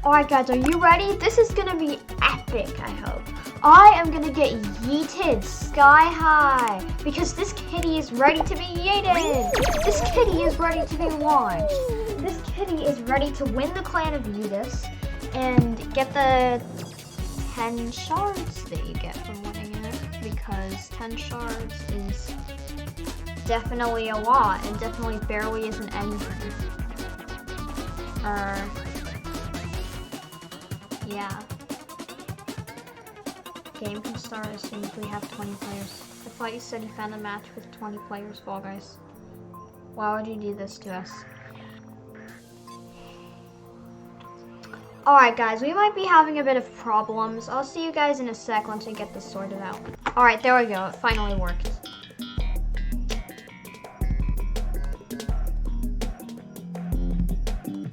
Alright guys, are you ready? This is gonna be epic, I hope. I am gonna get yeeted sky high because this kitty is ready to be yeeted. This kitty is ready to be launched. This kitty is ready to win the Clan of Yeetus and get the 10 shards that you get from winning it, because 10 shards is definitely a lot and definitely barely isn't anything. Yeah. Game can start as soon as we have 20 players. I thought you said you found a match with 20 players, Fall Guys. Why would you do this to us? Alright guys, we might be having a bit of problems. I'll see you guys in a sec once we get this sorted out. Alright, there we go. It finally worked.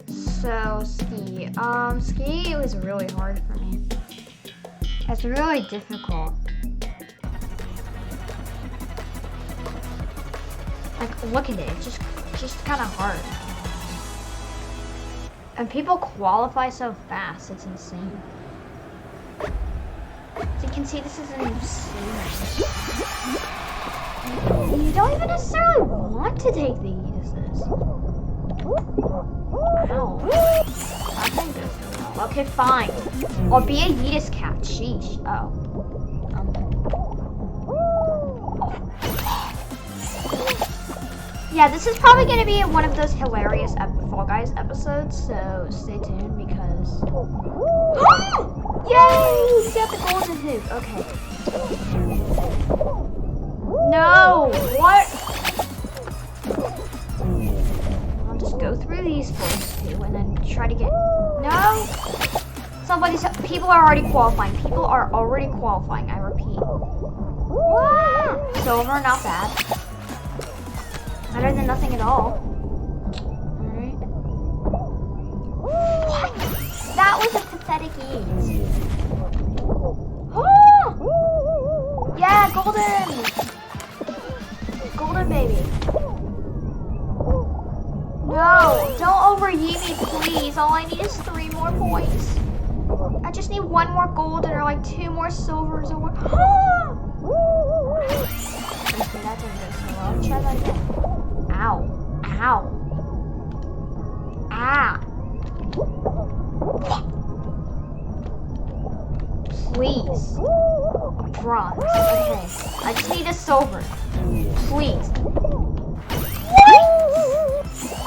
So, ski. Ski was really hard for me. It's really difficult. Like, look at it. It's just kind of hard. And people qualify so fast. It's insane. So you can see this is insane. You don't even necessarily want to take the Yeetuses. Ow. I think this is well. Okay, fine. I'll be a Yeetus cat. Sheesh. Oh. Yeah, this is probably going to be one of those hilarious Fall Guys episodes, so stay tuned because... Yay! We got the golden hoop. Okay. No! What? I'll just go through these first two and then try to get... No! People are already qualifying. People are already qualifying, I repeat. What? Silver, not bad. Better than nothing at all. Alright. What? That was a pathetic ease. Oh! Yeah, golden! Golden baby. No, don't over-yeet me, please. All I need is 3 more points. I just need 1 more golden or like 2 more silvers or what. Okay, that didn't go so well. Try that again. Ow. Ow. Ah. Please. A bronze. Okay. I just need a silver. Please. What?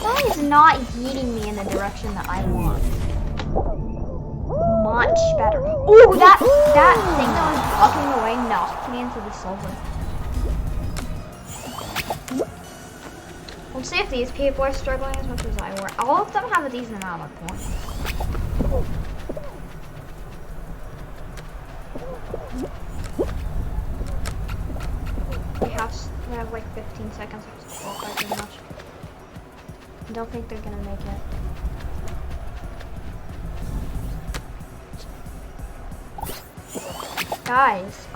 That is not yeeting me in the direction that I want. Much better. Ooh, that thing that was blocking away knocked me into the silver. Let's see if these people are struggling as much as I were. All of them have a decent amount of points. We have like 15 seconds to qualify pretty much. I don't think they're gonna make it. Guys,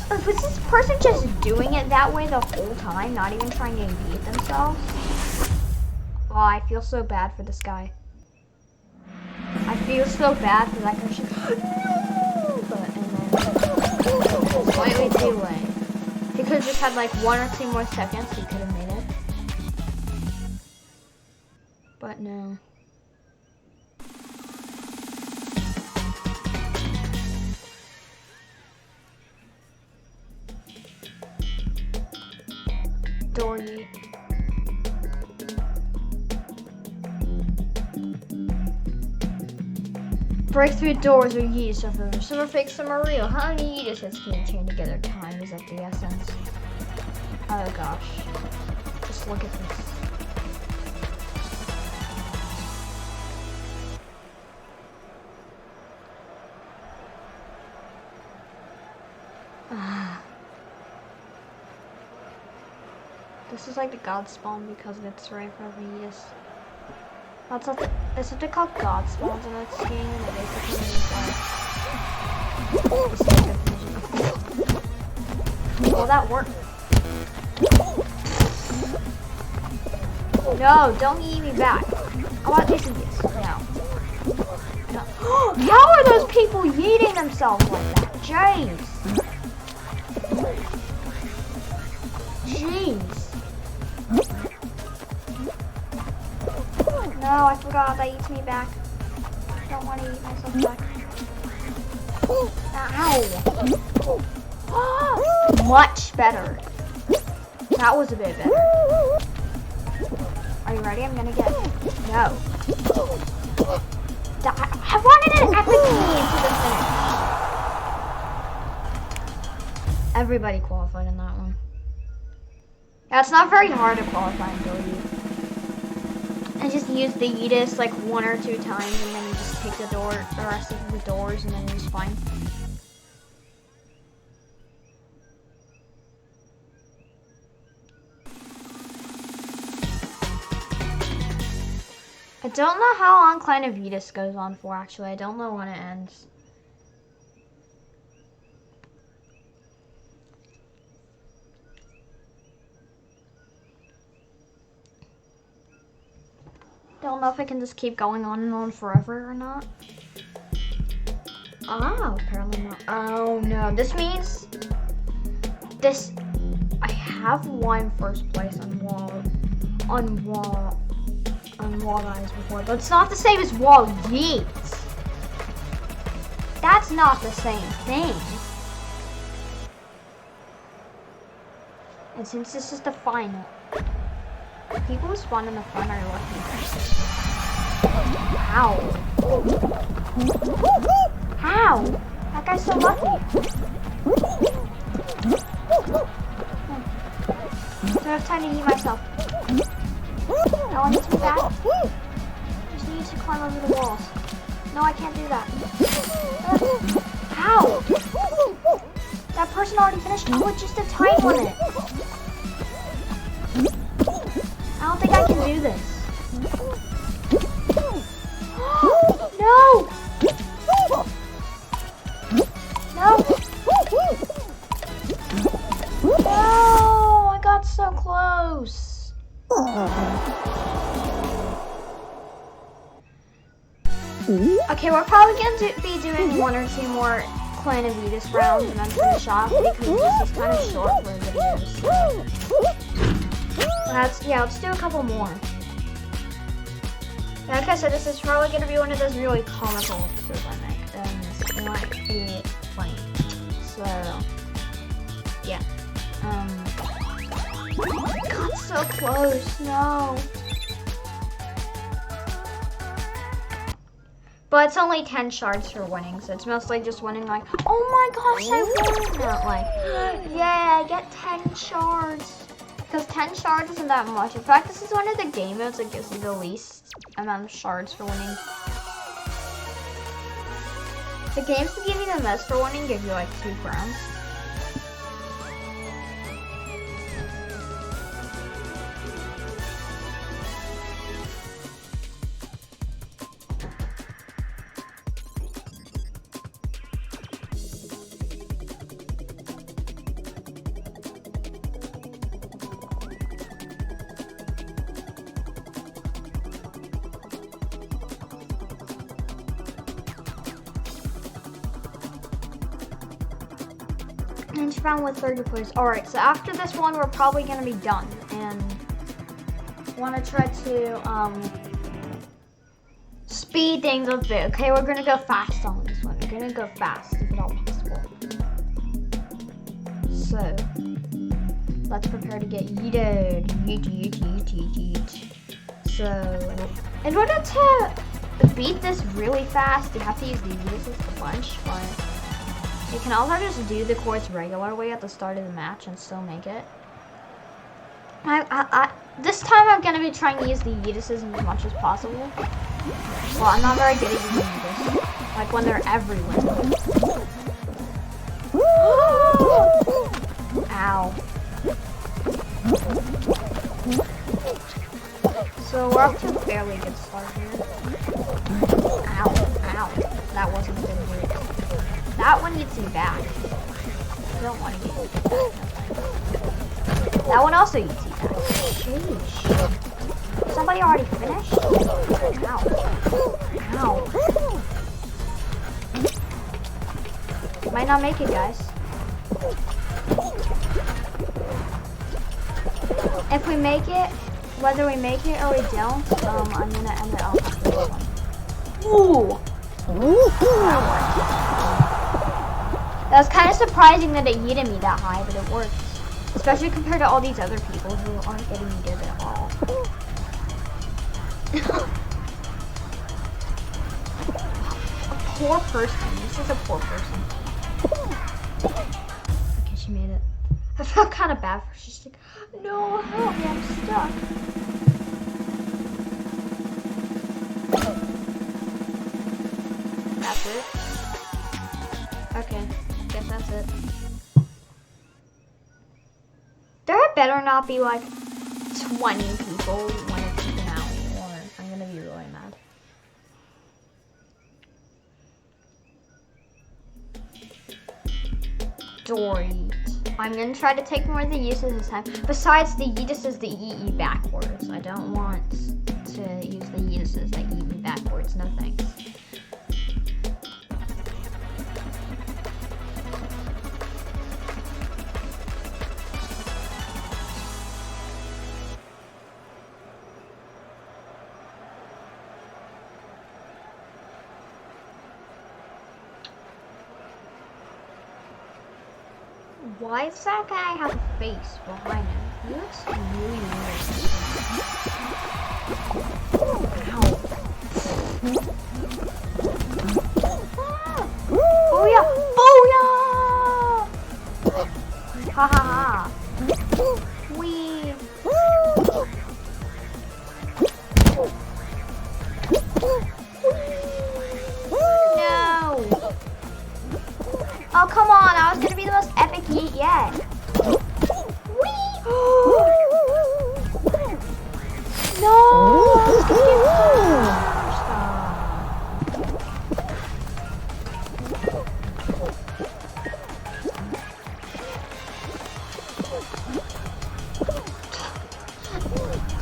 was this person just doing it that way the whole time, not even trying to beat themselves? Oh, I feel so bad for this guy. I feel so bad for that person. And then slightly too late. He could have just had like 1 or 2 more seconds. He could have made it. But no. Dory. Breakthrough doors are Yeetus of some are fake, some are real. How many Yeetuses can you chain together? Time is of the essence. Oh gosh. Just look at this. This is like the god spawn because it's right for Yeetus. That's what they're called god spawns in this game, and it basically means like well, that worked. No, don't eat me back. I want this and this. No. No. themselves like that. Jeez. Jeez. No, I forgot that eats me back. I don't want to eat myself back. Ow. Much better. That was a bit better. Are you ready? I'm gonna get... No. I wanted an epic team to the finish. Everybody qualified in that one. Yeah, it's not very hard to qualify in Billy. I just use the Yeetus like 1 or 2 times, and then you just take the rest of the doors, and then it's fine. I don't know how long Clan of Yeetus goes on for, actually. I don't know when it ends. Don't know if I can just keep going on and on forever or not. Oh, apparently not. Oh no, this means this. I have won first place on Wall Guys before, but it's not the same as Wall Yeets. That's not the same thing. And since this is the final, people who spawn in the front are lucky. How? How? That guy's so lucky. I don't have time to heat myself. No one needs me back. Just need to climb over the walls. No, I can't do that. How? That person already finished. Oh, it's just a time limit. I don't think I can do this. No! No! No! I got so close. Okay, we're probably going to be doing 1 or 2 more Clan of Yeetus rounds and then finish off because this is kind of short for videos. Let's do a couple more. Like I said, this is probably going to be one of those really comical episodes I make, and it might be funny. So, yeah. Got so close, no. But it's only 10 shards for winning, so it's mostly just winning like, oh my gosh, I won! Not like, yeah, I get 10 shards. Because 10 shards isn't that much. In fact, this is one of the game modes that gives you the least amount of shards for winning. The games that give you the most for winning give you like 2 crowns. And found with 30 plays. Alright, so after this one, we're probably going to be done. And want to try to speed things up a bit. Okay, we're going to go fast on this one. We're going to go fast, if at all possible. So, let's prepare to get yeeted. Yeet. So, in order to beat this really fast, you have to use the Yeetus a bunch, but you can also just do the course regular way at the start of the match and still make it. This time I'm going to be trying to use the Yeetuses as much as possible. Well, I'm not very good at using Yeetus. Like when they're everywhere. Ow. So we're up to a fairly good start here. Ow. That wasn't a good move. That one gets you back. I don't want to get you back. That one also gets you back. Sheesh. Somebody already finished? Ow. might not make it, guys. If we make it, whether we make it or we don't, I'm gonna end it off with this one. Ooh! That was kind of surprising that it yeeted me that high, but it worked. Especially compared to all these other people who aren't getting yeeted at all. A poor person. This is a poor person. Okay, she made it. I felt kind of bad for her. She's like, no, help me, I'm stuck. That's it? Okay, guess that's it. There better not be like 20 people when it's finale, or I'm gonna be really mad. Dory. I'm gonna try to take more of the uses this time. Besides, the Yeetuses that eat you backwards. I don't want to use the Yeetuses that eat me backwards. No thanks. Why does that guy have a face behind him? He looks really weird. Ow. Booyah! Booyah! Ha ha ha. Wee. No. Oh, come on. That was going to be the most epic yeet yet. Whee! No! I was going to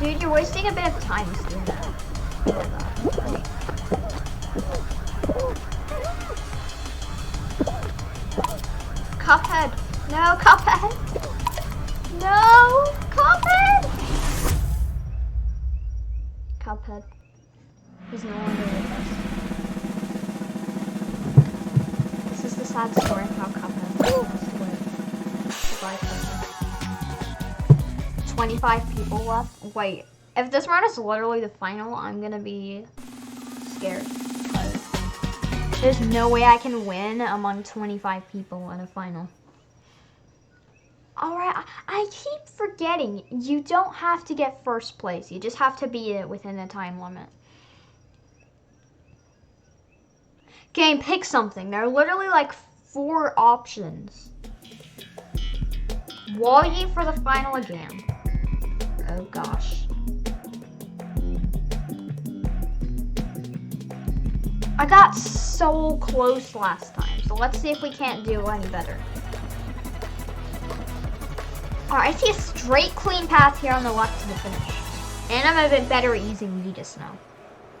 get Dude, you're wasting a bit of time doing that. Cuphead! No, Cuphead! No! Cuphead! Cuphead. He's no longer with us. This is the sad story of how Cuphead passed away. Goodbye, Cuphead. 25 people left. Wait, if this round is literally the final, I'm gonna be scared. There's no way I can win among 25 people in a final. Alright, I keep forgetting. You don't have to get first place. You just have to beat it within the time limit. Game, pick something. There are literally like 4 options. Wall-E for the final again. Oh gosh. I got so close last time, so let's see if we can't do any better. Alright, I see a straight, clean path here on the left to the finish. And I'm a bit better at using Yeetus now.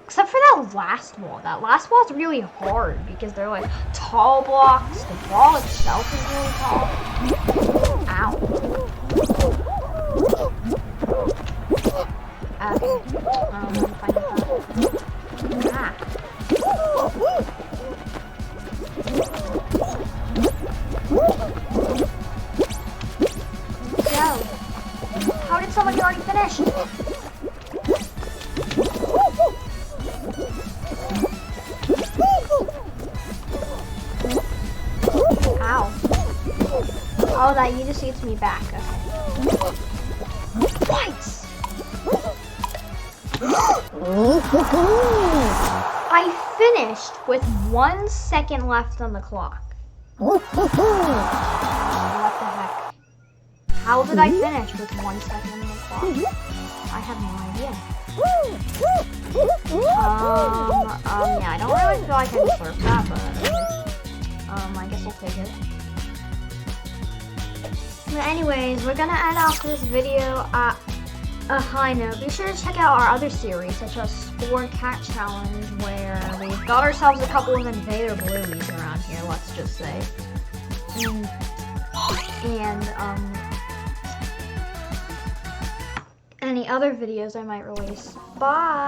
Except for that last wall. That last wall is really hard because they're like tall blocks. The wall itself is really tall. Ow. Okay. Let me find that. Ah. Go. How did somebody already finish? Ow. Oh, that you just eats me back. Okay. What? I finished with 1 second left on the clock. What the heck? How did I finish with 1 second on the clock? I have no idea. Yeah, I don't really feel like I deserve that, but I guess I'll take it. But anyways, we're gonna end off this video at a high note. Be sure to check out our other series, such as Spore Cat Challenge, where we've got ourselves a couple of invader blueies around here, let's just say. and any other videos I might release. Bye!